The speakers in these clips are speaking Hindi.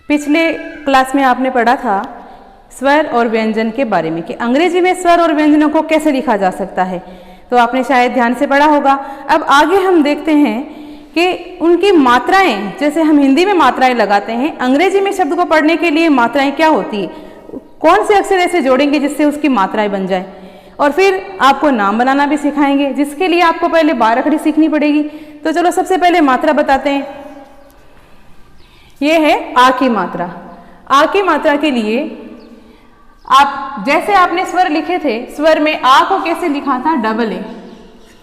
पिछले क्लास में आपने पढ़ा था स्वर और व्यंजन के बारे में कि अंग्रेजी में स्वर और व्यंजनों को कैसे लिखा जा सकता है, तो आपने शायद ध्यान से पढ़ा होगा। अब आगे हम देखते हैं कि उनकी मात्राएं, जैसे हम हिंदी में मात्राएं लगाते हैं, अंग्रेजी में शब्द को पढ़ने के लिए मात्राएं क्या होती है, कौन से अक्षर ऐसे जोड़ेंगे जिससे उसकी मात्राएं बन जाए। और फिर आपको नाम बनाना भी सिखाएंगे, जिसके लिए आपको पहले बाराखड़ी सीखनी पड़ेगी। तो चलो सबसे पहले मात्रा बताते हैं। ये है आ की मात्रा। आ की मात्रा के लिए आप जैसे आपने स्वर लिखे थे, स्वर में आ को कैसे लिखा था, डबल ए,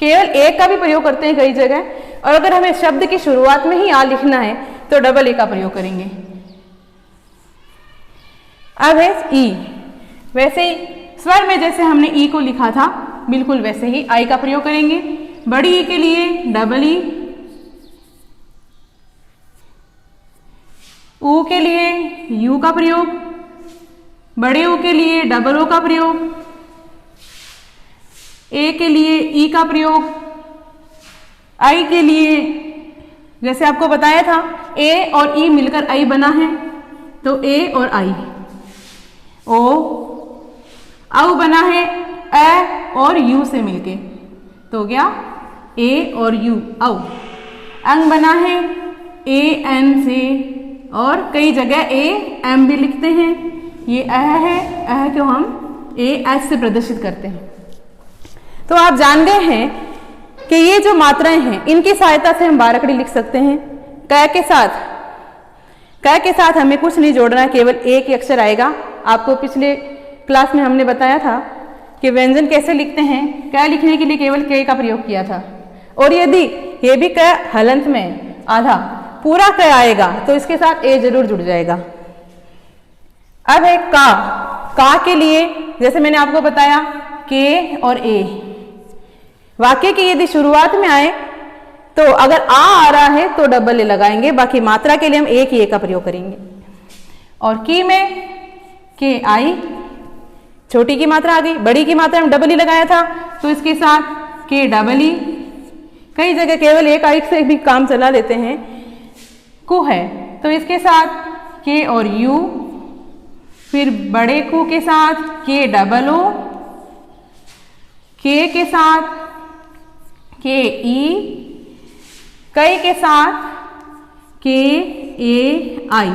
केवल ए का भी प्रयोग करते हैं कई जगह। और अगर हमें शब्द की शुरुआत में ही आ लिखना है तो डबल ए का प्रयोग करेंगे। अब है ई, वैसे ही स्वर में जैसे हमने ई को लिखा था बिल्कुल वैसे ही आई का प्रयोग करेंगे। बड़ी ई के लिए डबल ई, ऊ के लिए यू का प्रयोग, बड़े ऊ के लिए डबल ओ का प्रयोग, ए के लिए ई का प्रयोग, आई के लिए जैसे आपको बताया था ए और ई मिलकर आई बना है तो ए और आई। ओ औ बना है ए और यू से मिलके तो गया ए और यू औ। अंग बना है ए एन से और कई जगह ए एम भी लिखते हैं। ये है, को हम ए एच से प्रदर्शित करते हैं। तो आप जान गए हैं कि ये जो मात्राएं हैं इनकी सहायता से हम बाराखड़ी लिख सकते हैं। क के साथ हमें कुछ नहीं जोड़ना है, केवल एक ही अक्षर आएगा। आपको पिछले क्लास में हमने बताया था कि व्यंजन कैसे लिखते हैं। क लिखने के लिए केवल के का प्रयोग किया था। और यदि ये भी क हलंत में आधा पूरा क आएगा तो इसके साथ ए जरूर जुड़ जाएगा। अब है का के लिए जैसे मैंने आपको बताया के और ए, वाक्य की यदि शुरुआत में आए तो अगर आ रहा है तो डबल ए लगाएंगे, बाकी मात्रा के लिए हम एक ही ए का प्रयोग करेंगे। और की में के आई, छोटी की मात्रा आ गई, बड़ी की मात्रा हम डबल ई लगाया था तो इसके साथ के डबल ई। कई जगह केवल एक आई से भी काम चला लेते हैं। कु है तो इसके साथ के और यू, फिर बड़े कु के साथ के डबल ओ, के साथ के ई, कई के साथ के ए आई,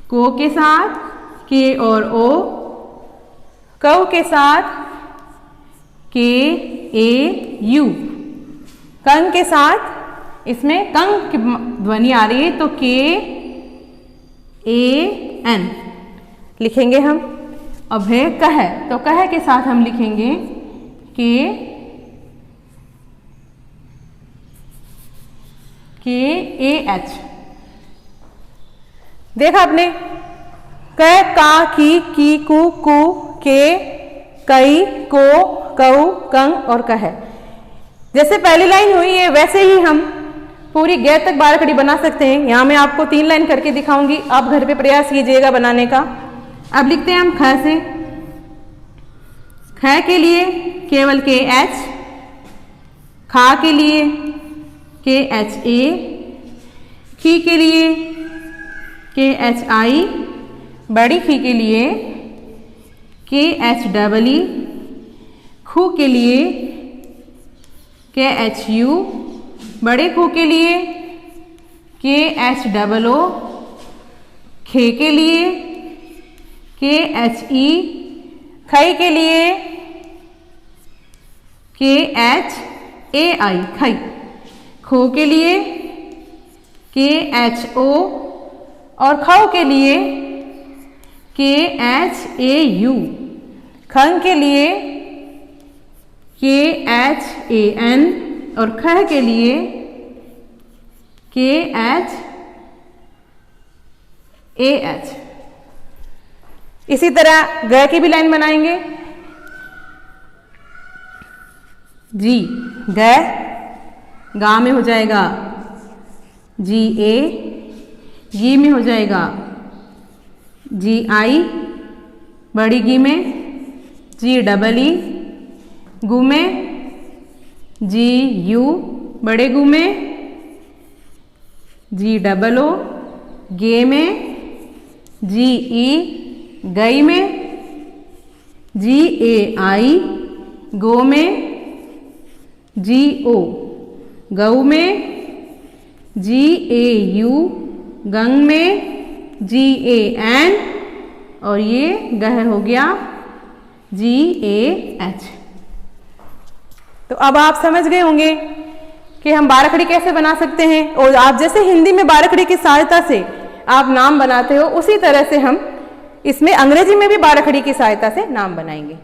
को के साथ के और ओ, कव के साथ के ए यू, कंग के साथ इसमें कंग की ध्वनि आ रही है तो के ए एन लिखेंगे हम। अब है कह, तो कह के साथ हम लिखेंगे के ए एच। देखा आपने क, का, की, कु, के, कई, को, कऊ, कंग और कह। जैसे पहली लाइन हुई है वैसे ही हम पूरी गैर तक बाराखड़ी बना सकते हैं। यहाँ मैं आपको 3 लाइन करके दिखाऊंगी, आप घर पे प्रयास कीजिएगा बनाने का। अब लिखते हैं हम ख से। ख के लिए केवल के एच, खा के लिए के एच ए, खी के लिए के एच आई, बड़ी खी के लिए के एच डबल ई, खू के लिए के एच यू, बड़े खू के लिए के एच डबल ओ, खे के लिए के एच ई, खई के लिए के एच ए आई, खई, खो के लिए के एच ओ और खाओ के लिए के एच ए यू, खंग के लिए के एच ए एन और खह के लिए के एच ए एच। इसी तरह ग की भी लाइन बनाएंगे। जी ग, गा में हो जाएगा जी ए, गी में हो जाएगा जी आई, बड़ी गी में जी डबल ई, गु में जी यू, बड़े गु में जी डबल ओ, गे में जी ई, गई में जी ए आई, गो में जी ओ, गऊ में जी ए यू, गंग में जी ए एन, और ये गह हो गया जी ए एच। तो अब आप समझ गए होंगे कि हम बाराखड़ी कैसे बना सकते हैं, और आप जैसे हिंदी में बाराखड़ी की सहायता से आप नाम बनाते हो, उसी तरह से हम इसमें अंग्रेजी में भी बाराखड़ी की सहायता से नाम बनाएंगे।